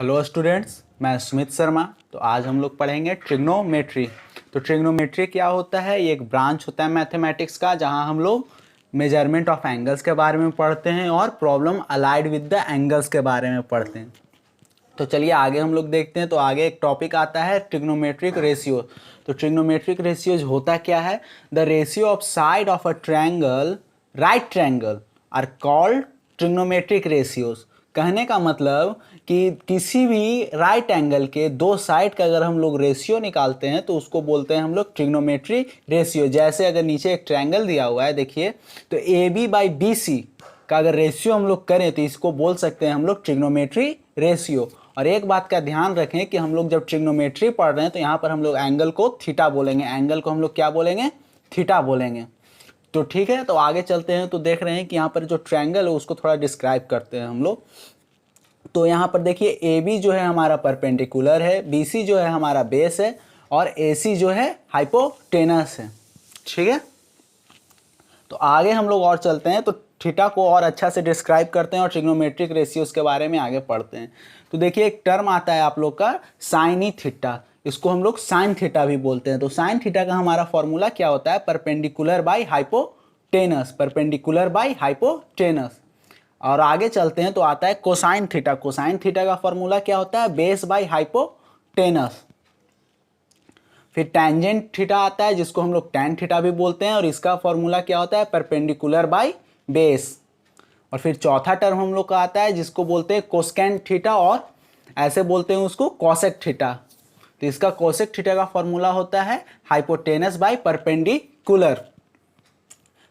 Hello students, मैं सुमित शर्मा। तो आज हम लोग पढ़ेंगे ट्रिग्नोमेट्री। तो ट्रिग्नोमेट्री क्या होता है? ये एक ब्रांच होता है मैथमेटिक्स का, जहां हम लोग मेजरमेंट ऑफ एंगल्स के बारे में पढ़ते हैं और problem allied with the angles के बारे में पढ़ते हैं। तो चलिए आगे हम लोग देखते हैं। तो आगे एक टॉपिक आता है ट्रिग्नोमेट्रिक रेशियो। तो ट्रिग्नोमेट्रिक रेशियोज होता क्या है? The ratio of side of a triangle, right triangle, are called trigonometric ratios. कहने का मतलब कि किसी भी राइट एंगल के दो साइड का अगर हम लोग रेशियो निकालते हैं तो उसको बोलते हैं हम लोग ट्रिग्नोमेट्री रेशियो। जैसे अगर नीचे एक ट्रायंगल दिया हुआ है, देखिए, तो A B by B C का अगर रेशियो हम लोग करें तो इसको बोल सकते हैं हम लोग ट्रिग्नोमेट्री रेशियो। और एक बात का ध्यान रखें कि हम लोग जब ट्रिग्नोमेट्री पढ़ रहे हैं तो यहाँ पर हम लोग एंगल को थीटा बोलेंगे, एंगल को हम लोग क्या बोलेंगे? थीटा बोलेंगे। तो ठीक है, तो आगे चलते हैं। तो देख रहे हैं कि यहाँ पर जो ट्रायंगल है उसको थोड़ा डिस्क्राइब करते हैं हम लोग। तो यहाँ पर देखिए, ए बी जो है हमारा परपेंडिकुलर है, बी सी जो है हमारा बेस है, और ए सी जो है हाइपोटेनस है। ठीक है, तो आगे हम लोग और चलते हैं। तो थीटा को और अच्छा से डिस्क्राइब करते हैं और ट्रिग्नोमेट्रिक रेशियोज के बारे में आगे पढ़ते हैं। तो देखिए, एक टर्म आता है आप लोग का साइन थीटा, इसको हम लोग साइन थीटा भी बोलते हैं। तो साइन थीटा का हमारा फॉर्मूला क्या होता है? Perpendicular by hypotenuse, perpendicular by hypotenuse. और आगे चलते हैं तो आता है कोसाइन थीटा। कोसाइन थीटा का फॉर्मूला क्या होता है? Base by hypotenuse. फिर टैंजेंट थीटा आता है जिसको हम लोग टैन थीटा भी बोलते हैं, और इसका फॉर्मूला क्या होता है? Perpendicular by base. और फिर चौथा टर्म हम लोग का आता है जिसको बोलते हैं कोसेकेंट थीटा, और ऐसे बोलते हैं उसको कोसेक थीटा। तो इसका कोसेक थीटा का फॉर्मूला होता है हाइपोटेनस बाई परपेंडिकुलर।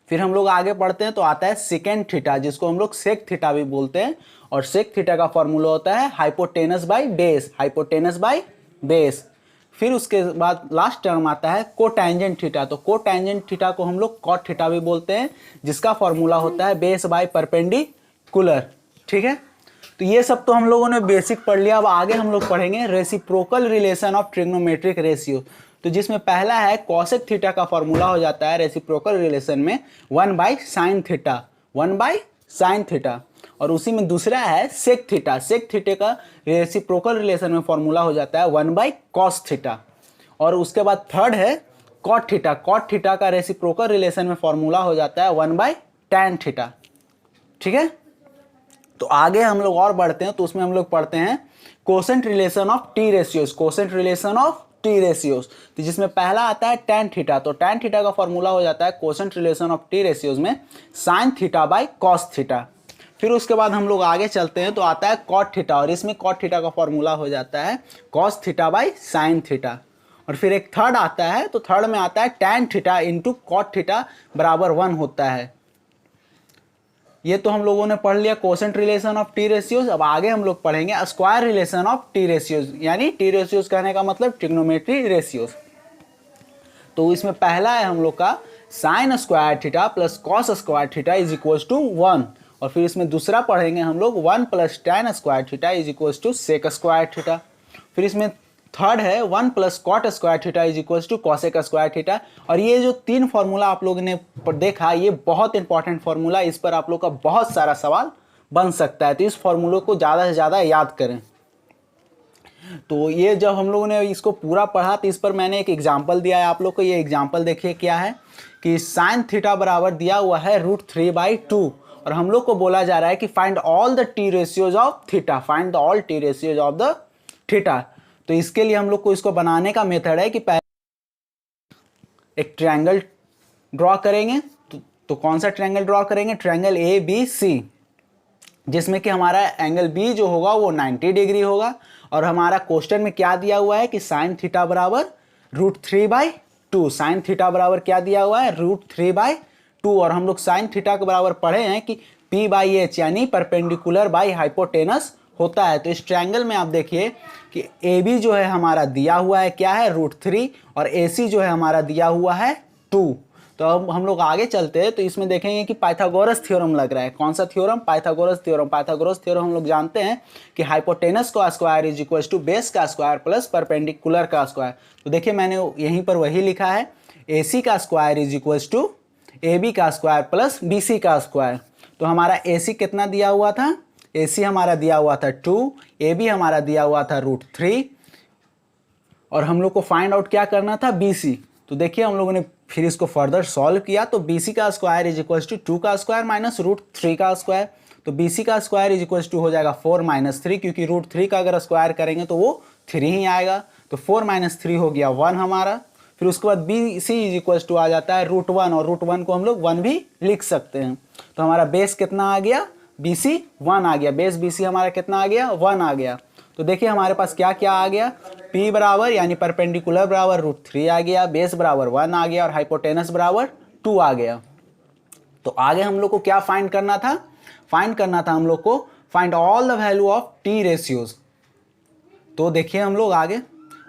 फिर हम लोग आगे पढ़ते हैं तो आता है सेकेंट थीटा, जिसको हम लोग सेक थीटा भी बोलते हैं, और सेक थीटा का फॉर्मूला होता है hypotenuse by base, hypotenuse by base. फिर उसके बाद लास्ट टर्म आता है कोटैंजेंट थीटा। तो कोटैंजेंट थीटा को हम लोग कॉट थीटा भी बोलते हैं, जिसका फॉर्मूला होता है बेस बाय परपेंडिकुलर। ठीक है, तो ये सब तो हम लोगों ने बेसिक पढ़ लिया। अब आगे हम लोग पढ़ेंगे reciprocal relation of trigonometric ratio. तो जिसमें पहला है कॉसेक थीटा का फॉर्मूला हो जाता है रेसिप्रोकल रिलेशन में 1 by sine theta, 1 by sine theta. और उसी में दूसरा है सेक थीटा। सेक थीटे का रेसिप्रोकल रिलेशन में फॉर्मूला हो जाता है 1 बाई कॉस थीटा। और उसके बाद थर्ड है कॉट थीटा। कॉट थीटा का रेसिप्रोकल रिलेशन में फॉर्मूला हो जाता है 1 बाई टैन थीटा। ठीक है, तो आगे हम लोग और बढ़ते हैं। तो उसमें हम लोग पढ़ते हैं quotient relation of T ratios, quotient relation of T ratios. तो जिसमें पहला आता है टैन थीटा। तो टैन थीटा का फॉर्मूला हो जाता है quotient relation of T ratios में sine theta by cos theta. फिर उसके बाद हम लोग आगे चलते हैं तो आता है कॉट थीटा, और इसमें कॉट थीटा का फॉर्मूला हो जाता है cos theta by sine theta. और फिर एक थर्ड आता है, तो थर्ड में आता है tan theta into cot theta बराबर 1 होता है। ये तो हम लोगों ने पढ़ लिया quotient relation of T ratios. अब आगे हम लोग पढ़ेंगे square relation of T ratios, यानी टी रेशियोज कहने का मतलब ट्रिग्नोमेट्री रेशियोज। तो इसमें पहला है हम लोग का sine square theta plus cos square theta is equal to 1। और फिर इसमें दूसरा पढ़ेंगे हम लोग 1 plus tan square theta is equal to sec square theta. फिर इसमें थर्ड है 1 plus cot square theta is equal to cosec square theta. और ये जो तीन फॉर्मूला आप लोगों ने देखा, ये बहुत इंपॉर्टेंट फॉर्मूला, इस पर आप लोग का बहुत सारा सवाल बन सकता है। तो इस फॉर्मूले को ज़्यादा से ज़्यादा याद करें। तो ये जब हम लोगों ने इसको पूरा पढ़ा तो इस पर मैंने एक एग्जाम्पल दिया है आप लोग को। ये एग्जाम्पल देखिए क्या है कि साइन थीटा बराबर दिया हुआ है √3/2, और हम लोग को बोला जा रहा है कि find all the T ratios of theta, find the all T ratios of the theta. तो इसके लिए हम लोग को इसको बनाने का मेथड है कि पहले एक ट्रायंगल ड्रॉ करेंगे। तो कौन सा ट्रायंगल ड्रॉ करेंगे? ट्रायंगल ABC, जिसमें कि हमारा एंगल B जो होगा वो 90 डिग्री होगा। और हमारा क्वेश्चन में क्या दिया हुआ है कि साइन थीटा बराबर √3/2। साइन थीटा बराबर क्या दिया हुआ है? √3/2। और हम लोग साइन थीटा के बराबर पढ़े हैं कि P/H यानी परपेंडिकुलर बाई हाइपोटेनस होता है। तो इस ट्रायंगल में आप देखिए कि AB जो है हमारा दिया हुआ है क्या है? √3, और AC जो है हमारा दिया हुआ है 2। तो अब हम लोग आगे चलते हैं तो इसमें देखेंगे कि पाइथागोरस थ्योरम लग रहा है। कौन सा theorem? Pythagoras theorem. Pythagoras theorem हम लोग जानते हैं कि हाइपोटेनस का square is equal to base का स्क्वायर प्लस परपेंडिकुलर का स्क्वायर। तो देखिए मैंने यहीं पर वही लिखा है, AC का square is equal to AB का स्क्वायर प्लस BC का स्क्वायर। तो हमारा AC कितना दिया हुआ था? AC हमारा दिया हुआ था 2, AB हमारा दिया हुआ था √3 और हम लोग को फाइंड आउट क्या करना था BC। तो देखिए हम लोगों ने फिर इसको फर्दर सॉल्व किया तो BC का स्क्वायर इज इक्वल टू 2 का स्क्वायर माइनस √3 का स्क्वायर। तो BC का स्क्वायर इज इक्वल टू हो जाएगा 4 - 3, क्योंकि √3 का अगर स्क्वायर करेंगे तो वो 3 ही आएगा। तो 4 - 3 हो गया 1 हमारा। फिर उसके बाद BC इज इक्वल टू आ जाता है √1 और √1 को हम लोग 1 भी लिख सकते हैं। तो हमारा बेस कितना आ गया, BC 1 आ गया। बेस BC हमारा कितना आ गया, 1 आ गया। तो देखिए हमारे पास क्या क्या आ गया, P बराबर यानी परपेंडिकुलर बराबर √3 आ गया, बेस बराबर 1 आ गया और हाइपोटेनस बराबर 2 आ गया। तो आगे हम लोग को क्या फाइंड करना था, फाइंड करना था हम लोग को find all the value of T ratios. तो देखिए हम लोग आगे,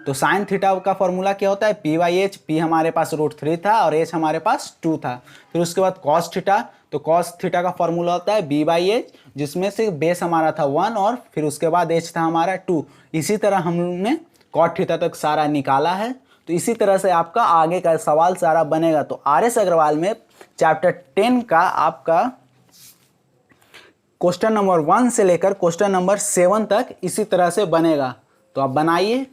तो साइन थीटा का फॉर्मूला क्या होता है, P/H। P हमारे पास √3 था और H हमारे पास 2 था। फिर उसके बाद कॉस थीटा, तो कॉस थीटा का फॉर्मूला होता है B/H, जिसमें से बेस हमारा था 1 और फिर उसके बाद H था हमारा 2। इसी तरह हमने कॉट थीटा तक सारा निकाला है। तो इसी तरह से आपका आगे का सवाल सारा बनेगा। तो RS अग्रवाल में चैप्टर 10 का आपका क्वेश्चन नंबर 1 से लेकर क्वेश्चन नंबर 7 तक इसी तरह से बनेगा। तो आप बनाइए।